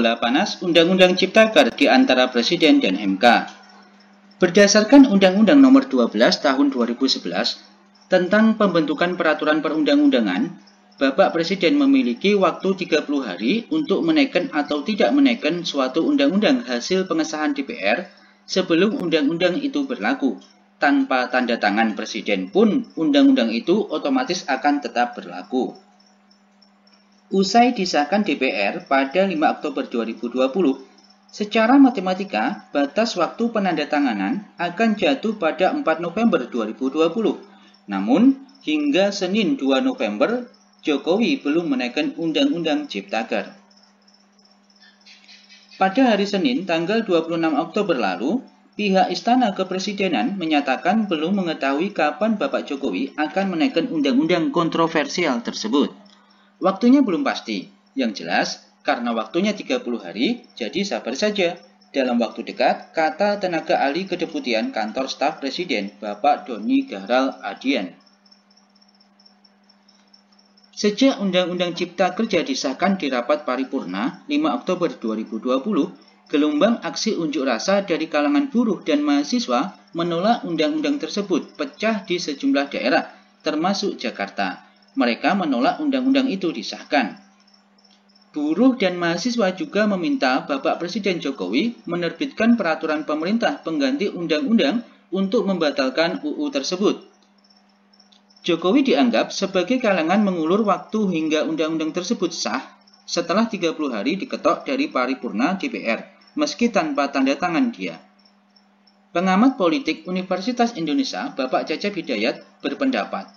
bola panas Undang-Undang Ciptaker di antara Presiden dan MK. Berdasarkan Undang-Undang Nomor 12 Tahun 2011 tentang pembentukan peraturan perundang-undangan, Bapak Presiden memiliki waktu 30 hari untuk menaikkan atau tidak menaikkan suatu undang-undang hasil pengesahan DPR sebelum undang-undang itu berlaku. Tanpa tanda tangan Presiden pun, undang-undang itu otomatis akan tetap berlaku. Usai disahkan DPR pada 5 Oktober 2020, secara matematika, batas waktu penandatanganan akan jatuh pada 4 November 2020. Namun, hingga Senin 2 November, Jokowi belum menaikkan Undang-Undang Ciptaker. Pada hari Senin, tanggal 26 Oktober lalu, pihak Istana Kepresidenan menyatakan belum mengetahui kapan Bapak Jokowi akan menaikkan undang-undang kontroversial tersebut. Waktunya belum pasti. Yang jelas, karena waktunya 30 hari, jadi sabar saja. Dalam waktu dekat, kata tenaga ahli kedeputian kantor staf Presiden, Bapak Doni Gahral Adian. Sejak Undang-Undang Cipta Kerja disahkan di rapat paripurna 5 Oktober 2020, gelombang aksi unjuk rasa dari kalangan buruh dan mahasiswa menolak undang-undang tersebut pecah di sejumlah daerah, termasuk Jakarta. Mereka menolak undang-undang itu disahkan. Buruh dan mahasiswa juga meminta Bapak Presiden Jokowi menerbitkan peraturan pemerintah pengganti undang-undang untuk membatalkan UU tersebut. Jokowi dianggap sebagai kalangan mengulur waktu hingga undang-undang tersebut sah setelah 30 hari diketok dari paripurna DPR, meski tanpa tanda tangan dia. Pengamat politik Universitas Indonesia, Bapak Cecep Hidayat, berpendapat,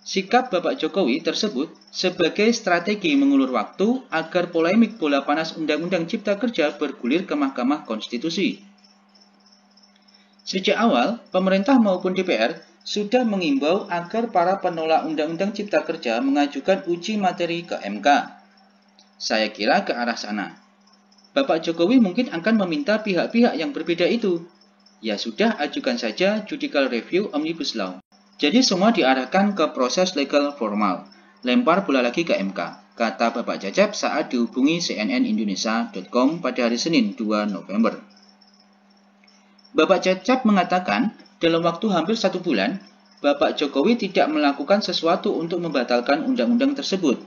sikap Bapak Jokowi tersebut sebagai strategi mengulur waktu agar polemik bola panas Undang-Undang Cipta Kerja bergulir ke Mahkamah Konstitusi. Sejak awal, pemerintah maupun DPR sudah mengimbau agar para penolak Undang-Undang Cipta Kerja mengajukan uji materi ke MK. Saya kira ke arah sana. Bapak Jokowi mungkin akan meminta pihak-pihak yang berbeda itu. Ya sudah, ajukan saja Judicial Review Omnibus Law. Jadi semua diarahkan ke proses legal formal. Lempar bola lagi ke MK, kata Bapak Cecep saat dihubungi cnnindonesia.com pada hari Senin 2 November. Bapak Cecep mengatakan, dalam waktu hampir 1 bulan, Bapak Jokowi tidak melakukan sesuatu untuk membatalkan undang-undang tersebut.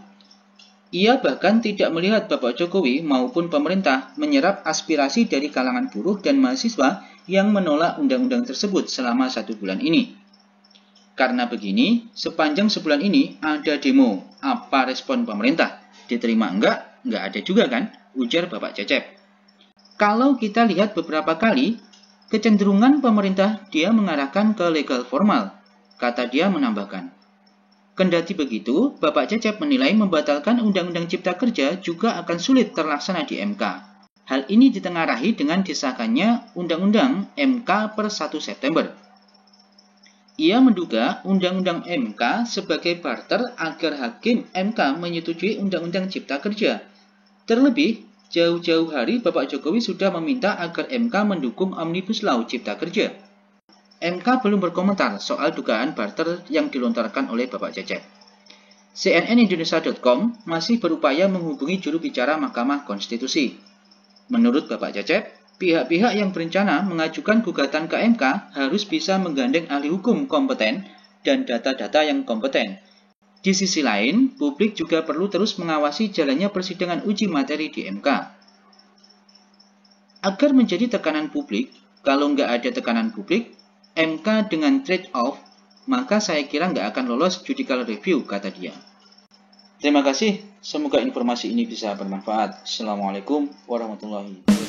Ia bahkan tidak melihat Bapak Jokowi maupun pemerintah menyerap aspirasi dari kalangan buruh dan mahasiswa yang menolak undang-undang tersebut selama 1 bulan ini. Karena begini, sepanjang sebulan ini ada demo. Apa respon pemerintah? Diterima enggak? Enggak ada juga kan? Ujar Bapak Cecep. Kalau kita lihat beberapa kali, kecenderungan pemerintah dia mengarahkan ke legal formal. Kata dia menambahkan. Kendati begitu, Bapak Cecep menilai membatalkan Undang-Undang Cipta Kerja juga akan sulit terlaksana di MK. Hal ini ditengarai dengan disahkannya Undang-Undang MK per 1 September. Ia menduga Undang-Undang MK sebagai barter agar hakim MK menyetujui Undang-Undang Cipta Kerja. Terlebih, jauh-jauh hari Bapak Jokowi sudah meminta agar MK mendukung Omnibus Law Cipta Kerja. MK belum berkomentar soal dugaan barter yang dilontarkan oleh Bapak Cecep. cnnindonesia.com masih berupaya menghubungi juru bicara Mahkamah Konstitusi. Menurut Bapak Cecep, pihak-pihak yang berencana mengajukan gugatan ke MK harus bisa menggandeng ahli hukum kompeten dan data-data yang kompeten. Di sisi lain, publik juga perlu terus mengawasi jalannya persidangan uji materi di MK. Agar menjadi tekanan publik, kalau nggak ada tekanan publik, MK dengan trade-off, maka saya kira nggak akan lolos judicial review, kata dia. Terima kasih, semoga informasi ini bisa bermanfaat. Assalamualaikum warahmatullahi wabarakatuh.